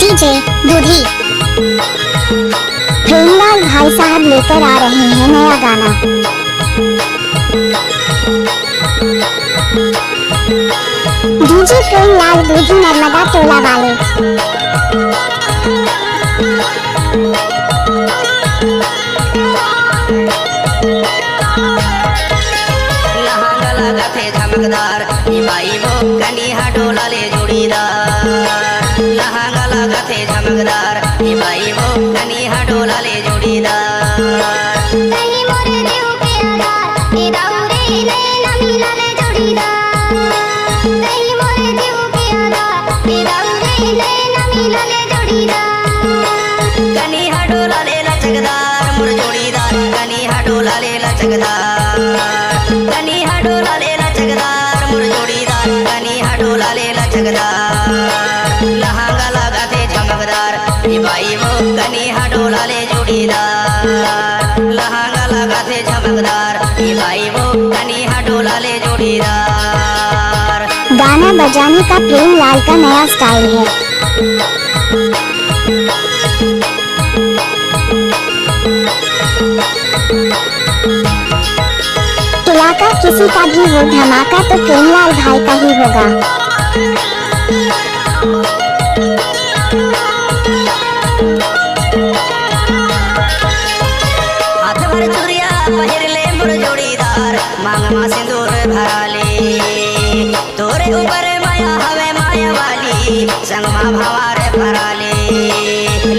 DJ दूधी प्रेमलाल भाई साहब लेकर आ रहे हैं नया गाना। डीजे प्रेमलाल दूधी नर्मदा टोला वाले। झमकदार बाई वो कनिहा डोला ले जोड़ीदार। लहंगा लगा थे झमकदार बाई वो कनिहा डोला ले जोड़ीदार। कहीं मोरे देव के आधार ए दाऊरे नैना मिला ले जोड़ीदार। कहीं मोरे देव के आधार ए दाऊरे नैना मिला ले जोड़ीदार। कनिहा डोला ले लचकदार मुर जोड़ीदार। कनिहा डोला ले लचकदार। कनिहा डोला ले लचकदार मुर जोड़ीदार। कनिहा डोला ले लचकदार। लहंगा लगा थे झमकदार बाई वो कनिहा डोला ले जोड़ीदार। लहंगा लगा थे झमकदार बाई वो कनिहा डोला ले जोड़ीदार। गाना बजाने का प्रेमलाल का नया स्टाइल है। इलाका किसी का भी हो धमाका तो प्रेमलाल भाई का ही होगा। हाथ भर चुरिया पहिर ले मुर जोड़ीदार। मांग मा सिंदूर भराले तोरे ऊपर माया हवे माया वाली। संग मा भवारे भराले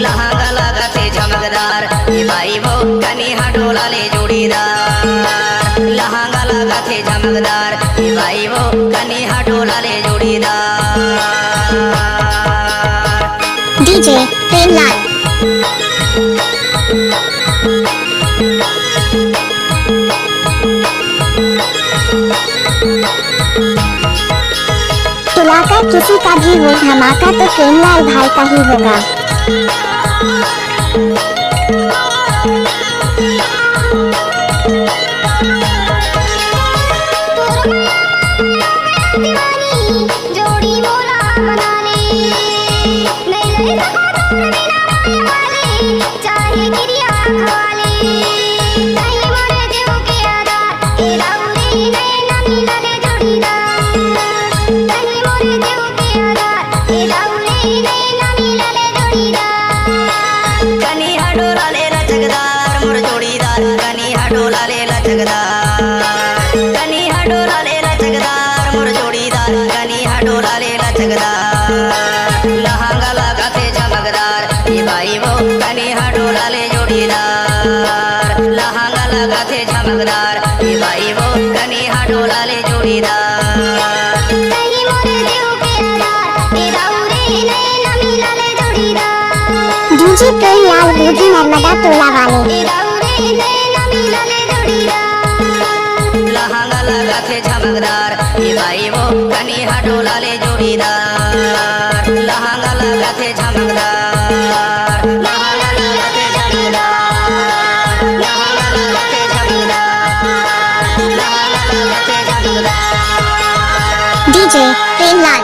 लहंगा लगा थे झमकदार बाई वो कनिहा डोला ले जोड़ीदार। लहंगा लगा थे झमकदार बाई वो कनिहा डोला ले जोड़ीदार। डीजे प्रेमलाल इलाका किसी का भी हो धमाका तो प्रेमलाल भाई का ही होगा। जोड़ी मोला बना ले नहीं चाहे गिरिया खवा ले। कहीं मोरे देव के आधार ए दाऊरे नैना मिला ले जोड़ीदार। कहीं मोरे देव के आधार ए दाऊरे नैना मिला ले जोड़ीदार। कनिहा डोला ले लचकदार मुर जोड़ीदार। कनिहा डोला ले लचकदार। कनिहा डोला ले लचकदार मुर जोड़ीदार। कनिहा डोला ले लचकदार। लहंगा लगा थे झमकदार बाई वो कनिहा डोला ले जोड़ीदार। लहंगा लगा थे झमकदार बाई वो कनिहा डोला ले जोड़ीदार। कहीं मोरे देव के आधार ए दाऊरे नैना मिला ले जोड़ीदार। डीजे प्रेमलाल दूधी नर्मदा टोला वाले। ए दाऊरे नैना मिला ले जोड़ीदार। लहंगा लगा थे झमकदार बाई वो कनिहा डोला ले जोड़ीदार। लहंगा लगा थे झमकदार। लहंगा लगा थे झमकदार। लहंगा लगा थे झमकदार। लहंगा लगा थे झमकदार। डीजे प्रेमलाल